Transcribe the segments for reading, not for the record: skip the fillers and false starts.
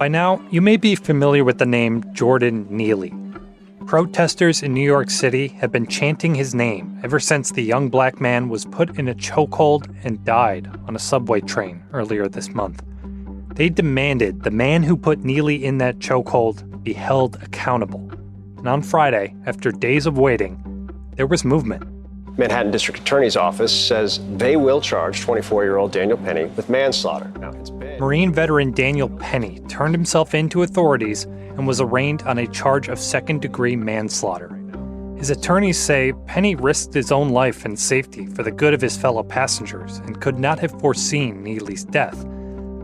By now, you may be familiar with the name Jordan Neely. Protesters in New York City have been chanting his name ever since the young black man was put in a chokehold and died on a subway train earlier this month. They demanded the man who put Neely in that chokehold be held accountable. And on Friday, after days of waiting, there was movement. Manhattan District Attorney's Office says they will charge 24-year-old Daniel Penny with manslaughter. Now, Marine veteran Daniel Penny turned himself in to authorities and was arraigned on a charge of second-degree manslaughter. His attorneys say Penny risked his own life and safety for the good of his fellow passengers and could not have foreseen Neely's death.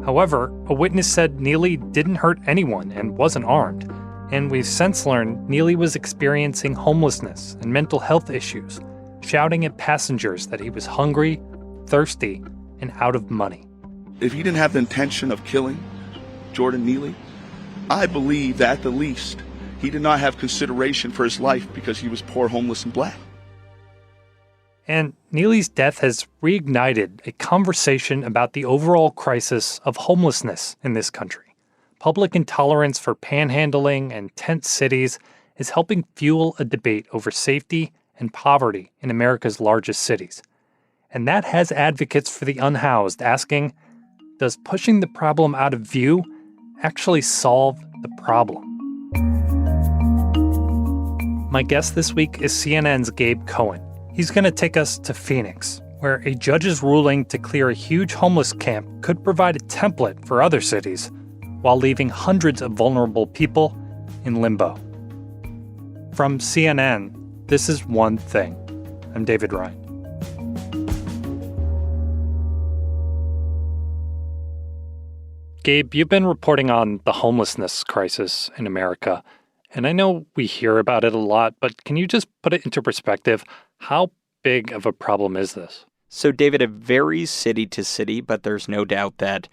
However, a witness said Neely didn't hurt anyone and wasn't armed. And we've since learned Neely was experiencing homelessness and mental health issues, shouting at passengers that he was hungry, thirsty, and out of money. If he didn't have the intention of killing Jordan Neely, I believe that at the least he did not have consideration for his life because he was poor, homeless, and black. And Neely's death has reignited a conversation about the overall crisis of homelessness in this country. Public intolerance for panhandling and tent cities is helping fuel a debate over safety and poverty in America's largest cities. And that has advocates for the unhoused asking, does pushing the problem out of view actually solve the problem? My guest this week is CNN's Gabe Cohen. He's going to take us to Phoenix, where a judge's ruling to clear a huge homeless camp could provide a template for other cities while leaving hundreds of vulnerable people in limbo. From CNN, this is One Thing. I'm David Ryan. Gabe, you've been reporting on the homelessness crisis in America, and I know we hear about it a lot, but can you just put it into perspective? How big of a problem is this? So, David, it varies city to city, but there's no doubt that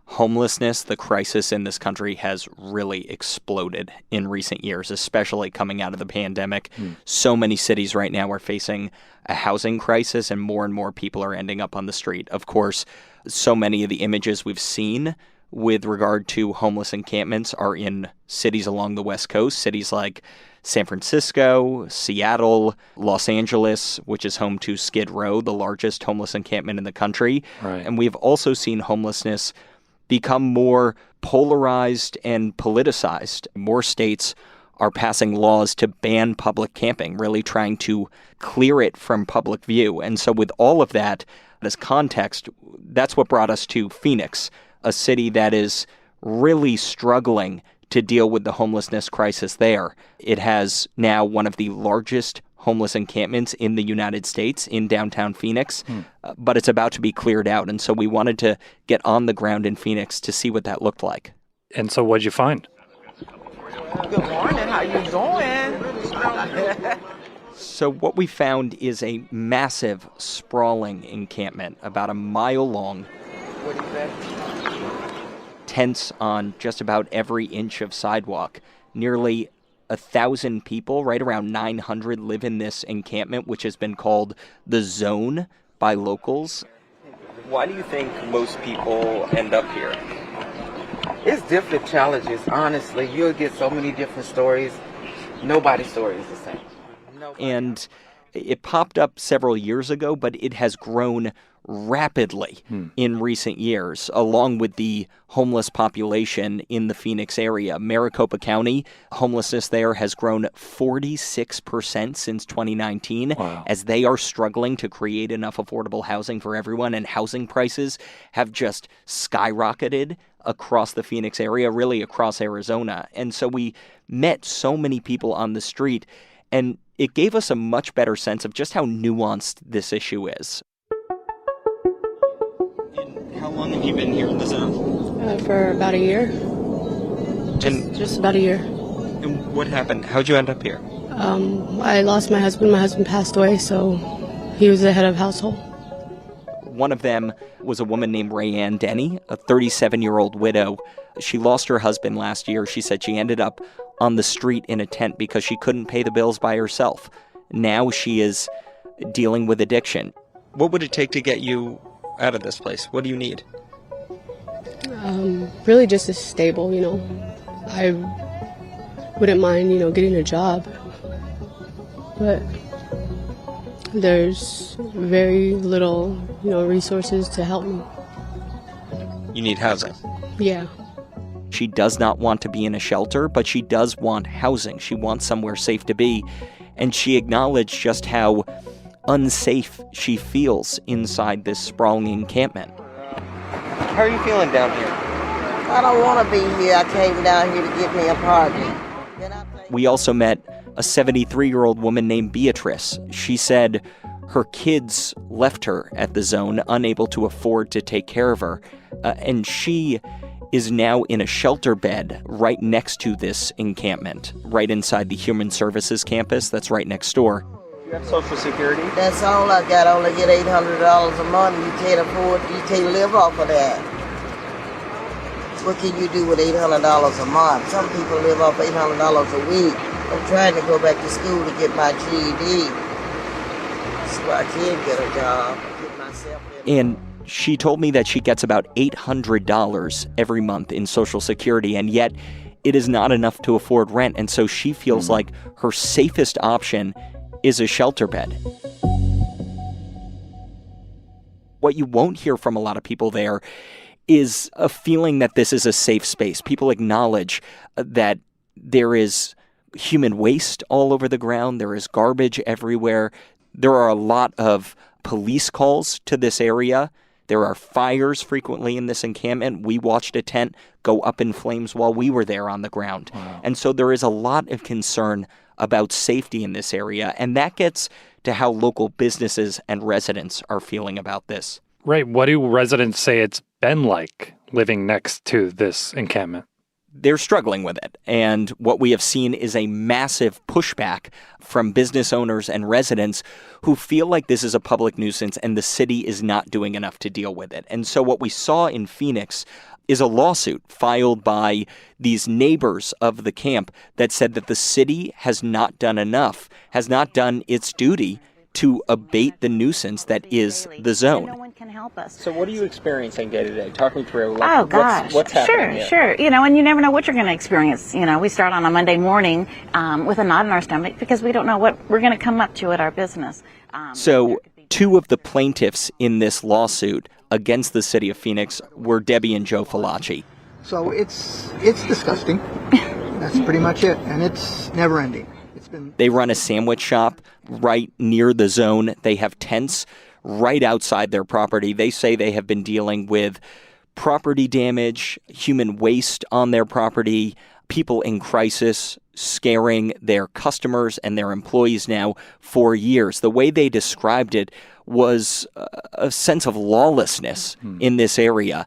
homelessness, the crisis in this country, has really exploded in recent years, especially coming out of the pandemic. So many cities right now are facing a housing crisis, and more people are ending up on the street. Of course, so many of the images we've seen with regard to homeless encampments are in cities along the West Coast, cities like San Francisco, Seattle, Los Angeles, which is home to Skid Row, the largest homeless encampment in the country. Right. And we've also seen homelessness become more polarized and politicized. More states are passing laws to ban public camping, really trying to clear it from public view. And so with all of that as context, that's what brought us to Phoenix, a city that is really struggling to deal with the homelessness crisis there. It has now one of the largest homeless encampments in the United States in downtown Phoenix, but it's about to be cleared out. And so we wanted to get on the ground in Phoenix to see what that looked like. And so what'd you find? Good morning. How you doing? So what we found is a massive, sprawling encampment, about a mile long. What is that? Tents on just about every inch of sidewalk. Nearly 1,000 people, right around 900, live in this encampment, which has been called the Zone by locals. Why do you think most people end up here? It's different challenges, honestly. You'll get so many different stories. Nobody's story is the same. And it popped up several years ago, but it has grown rapidly in recent years, along with the homeless population in the Phoenix area. Maricopa County, homelessness there has grown 46% since 2019, as they are struggling to create enough affordable housing for everyone, and housing prices have just skyrocketed across the Phoenix area, really across Arizona. And so we met so many people on the street, and it gave us a much better sense of just how nuanced this issue is. How long have you been here in the Zone? For about a year. Just about a year. And what happened? How'd you end up here? I lost my husband. My husband passed away, so he was the head of household. One of them was a woman named Rayanne Denny, a 37-year-old widow. She lost her husband last year. She said she ended up on the street in a tent because she couldn't pay the bills by herself. Now she is dealing with addiction. What would it take to get you out of this place? What do you need? Really just as stable, I wouldn't mind, getting a job. But there's very little, resources to help me. You need housing. Yeah. She does not want to be in a shelter, but she does want housing. She wants somewhere safe to be. And she acknowledged just how unsafe she feels inside this sprawling encampment. How are you feeling down here? I don't want to be here. I came down here to get me a apartment. We also met a 73-year-old woman named Beatrice. She said her kids left her at the zone, unable to afford to take care of her. And she is now in a shelter bed right next to this encampment, right inside the Human Services campus that's right next door. You have Social Security? That's all I got. I only get $800 a month. You can't live off of that. What can you do with $800 a month? Some people live off $800 a week. I'm trying to go back to school to get my GED so I can get a job, get myself in. And she told me that she gets about $800 every month in Social Security, and yet it is not enough to afford rent. And so she feels like her safest option is a shelter bed. What you won't hear from a lot of people there is a feeling that this is a safe space. People acknowledge that there is human waste all over the ground. There is garbage everywhere. There are a lot of police calls to this area. There are fires frequently in this encampment. We watched a tent go up in flames while we were there on the ground. Wow. And so there is a lot of concern about safety in this area. And that gets to how local businesses and residents are feeling about this. Right. What do residents say it's been like living next to this encampment? They're struggling with it. And what we have seen is a massive pushback from business owners and residents who feel like this is a public nuisance and the city is not doing enough to deal with it. And so what we saw in Phoenix is a lawsuit filed by these neighbors of the camp that said that the city has not done enough, has not done its duty to abate the nuisance that is the zone. No one can help us. So what are you experiencing day to day? Talk me through. Oh, gosh. What's happening here? Sure. And you never know what you're going to experience. We start on a Monday morning with a knot in our stomach because we don't know what we're going to come up to at our business. So two of the plaintiffs in this lawsuit against the city of Phoenix were Debbie and Joe Falacci. So it's disgusting. That's pretty much it. And it's never ending. They run a sandwich shop right near the zone. They have tents right outside their property. They say they have been dealing with property damage, human waste on their property, people in crisis scaring their customers and their employees now for years. The way they described it was a sense of lawlessness in this area.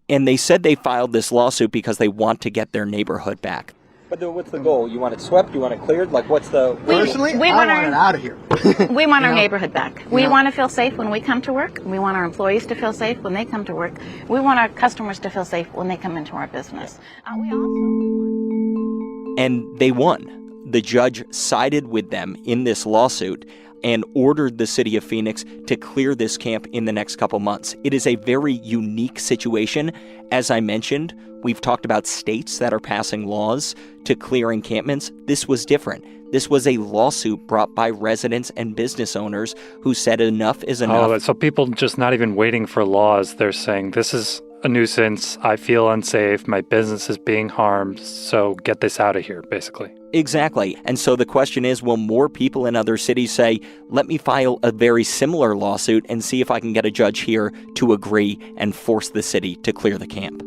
And they said they filed this lawsuit because they want to get their neighborhood back. But what's the goal? You want it swept? You want it cleared? What's the... Personally, I want it out of here. We want our neighborhood back. We want to feel safe when we come to work. We want our employees to feel safe when they come to work. We want our customers to feel safe when they come into our business. And they won. The judge sided with them in this lawsuit and ordered the city of Phoenix to clear this camp in the next couple months. It is a very unique situation. As I mentioned, we've talked about states that are passing laws to clear encampments. This was different. This was a lawsuit brought by residents and business owners who said enough is enough. Oh, so people just not even waiting for laws. They're saying, this is a nuisance. I feel unsafe. My business is being harmed. So get this out of here, basically. Exactly. And so the question is, will more people in other cities say, let me file a very similar lawsuit and see if I can get a judge here to agree and force the city to clear the camp?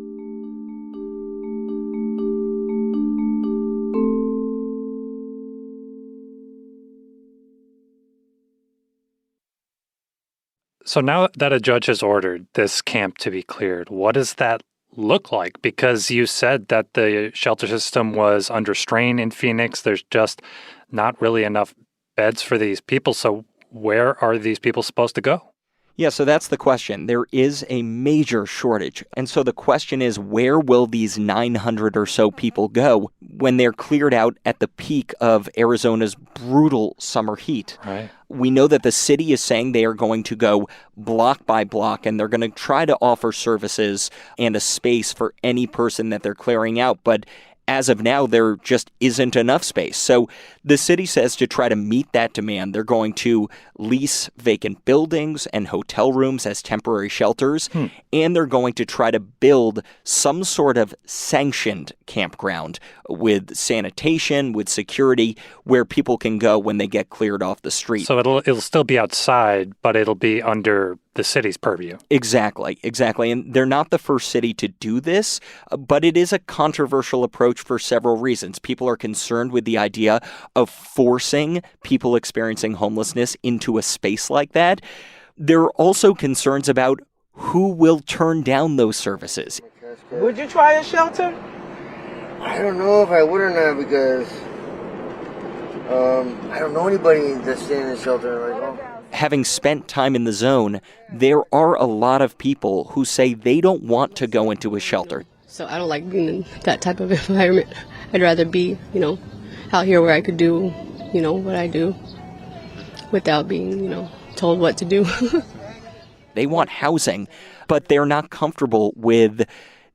So now that a judge has ordered this camp to be cleared, what does that look like? Because you said that the shelter system was under strain in Phoenix. There's just not really enough beds for these people. So where are these people supposed to go? Yeah, so that's the question. There is a major shortage. And so the question is, where will these 900 or so people go when they're cleared out at the peak of Arizona's brutal summer heat? Right. We know that the city is saying they are going to go block by block, and they're going to try to offer services and a space for any person that they're clearing out. But as of now, there just isn't enough space. So the city says to try to meet that demand, they're going to lease vacant buildings and hotel rooms as temporary shelters, and they're going to try to build some sort of sanctioned campground with sanitation, with security, where people can go when they get cleared off the street. So it'll still be outside, but it'll be under the city's purview. Exactly. And they're not the first city to do this, but it is a controversial approach for several reasons. People are concerned with the idea of forcing people experiencing homelessness into a space like that. There are also concerns about who will turn down those services. Would you try a shelter? I don't know if I would or not because I don't know anybody that's staying in a shelter. Having spent time in the zone, there are a lot of people who say they don't want to go into a shelter. So I don't like being in that type of environment. I'd rather be, out here where I could do, what I do without being, told what to do. They want housing, but they're not comfortable with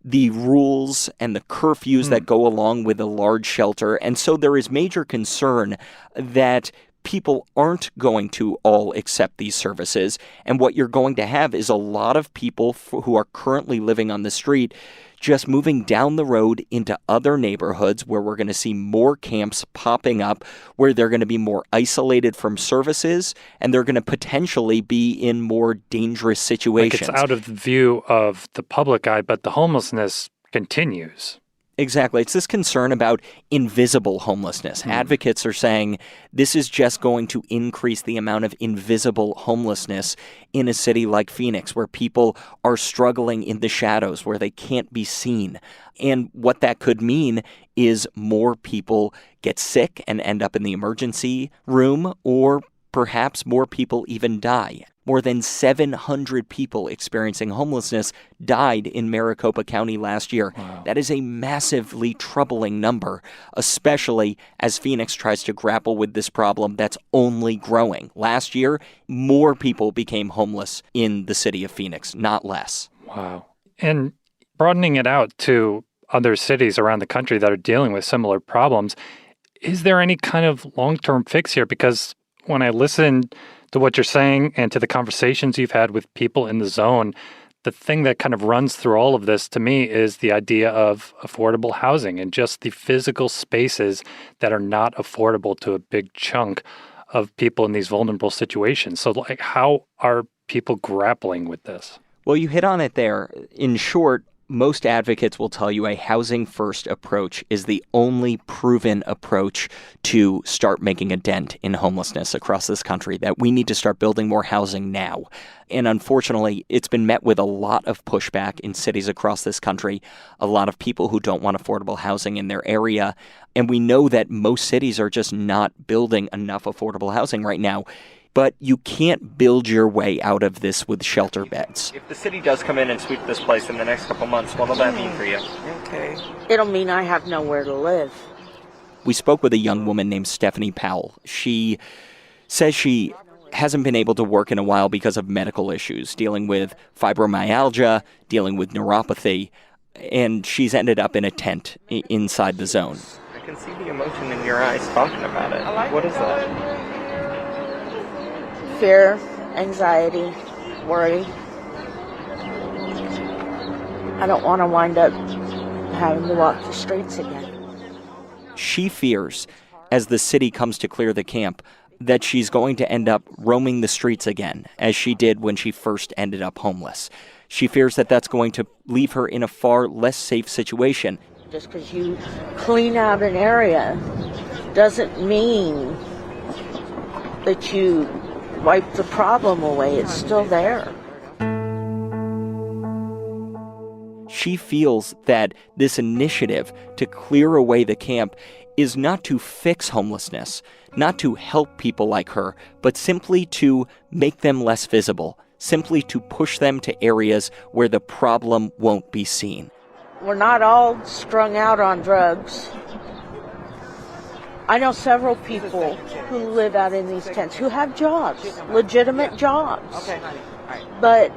the rules and the curfews that go along with a large shelter. And so there is major concern that people aren't going to all accept these services. And what you're going to have is a lot of people who are currently living on the street just moving down the road into other neighborhoods where we're going to see more camps popping up, where they're going to be more isolated from services, and they're going to potentially be in more dangerous situations. Like it's out of the view of the public eye, but the homelessness continues. Exactly. It's this concern about invisible homelessness. Advocates are saying this is just going to increase the amount of invisible homelessness in a city like Phoenix, where people are struggling in the shadows, where they can't be seen. And what that could mean is more people get sick and end up in the emergency room, or perhaps more people even die. More than 700 people experiencing homelessness died in Maricopa County last year. Wow. That is a massively troubling number, especially as Phoenix tries to grapple with this problem that's only growing. Last year, more people became homeless in the city of Phoenix, not less. Wow. And broadening it out to other cities around the country that are dealing with similar problems, is there any kind of long-term fix here? Because when I listen to what you're saying and to the conversations you've had with people in the zone, the thing that kind of runs through all of this to me is the idea of affordable housing and just the physical spaces that are not affordable to a big chunk of people in these vulnerable situations. So, like, how are people grappling with this? Well, you hit on it there. In short, most advocates will tell you a housing-first approach is the only proven approach to start making a dent in homelessness across this country, that we need to start building more housing now. And unfortunately, it's been met with a lot of pushback in cities across this country, a lot of people who don't want affordable housing in their area. And we know that most cities are just not building enough affordable housing right now. But you can't build your way out of this with shelter beds. If the city does come in and sweep this place in the next couple months, what will that mean for you? Okay. It'll mean I have nowhere to live. We spoke with a young woman named Stephanie Powell. She says she hasn't been able to work in a while because of medical issues, dealing with fibromyalgia, dealing with neuropathy, and she's ended up in a tent inside the zone. I can see the emotion in your eyes talking about it. What is that? Fear, anxiety, worry. I don't want to wind up having to walk the streets again. She fears, as the city comes to clear the camp, that she's going to end up roaming the streets again, as she did when she first ended up homeless. She fears that that's going to leave her in a far less safe situation. Just because you clean out an area doesn't mean that you wipe the problem away. It's still there. She feels that this initiative to clear away the camp is not to fix homelessness, not to help people like her, but simply to make them less visible, simply to push them to areas where the problem won't be seen. We're not all strung out on drugs. I know several people who live out in these tents who have jobs, legitimate jobs. But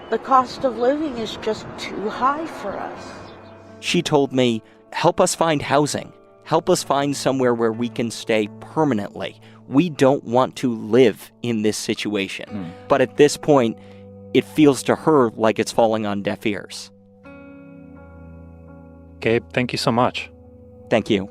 the cost of living is just too high for us. She told me, help us find housing. Help us find somewhere where we can stay permanently. We don't want to live in this situation. But at this point, it feels to her like it's falling on deaf ears. Gabe, thank you so much. Thank you.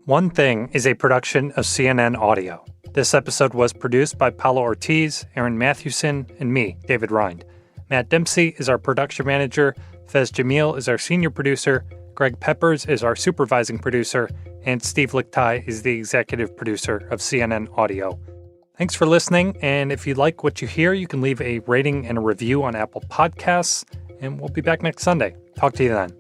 One Thing is a production of CNN Audio. This episode was produced by Paolo Ortiz, Aaron Mathewson, and me, David Rind. Matt Dempsey is our production manager, Fez Jamil is our senior producer, Greg Peppers is our supervising producer, and Steve Lichtai is the executive producer of CNN Audio. Thanks for listening, and if you like what you hear, you can leave a rating and a review on Apple Podcasts, and we'll be back next Sunday. Talk to you then.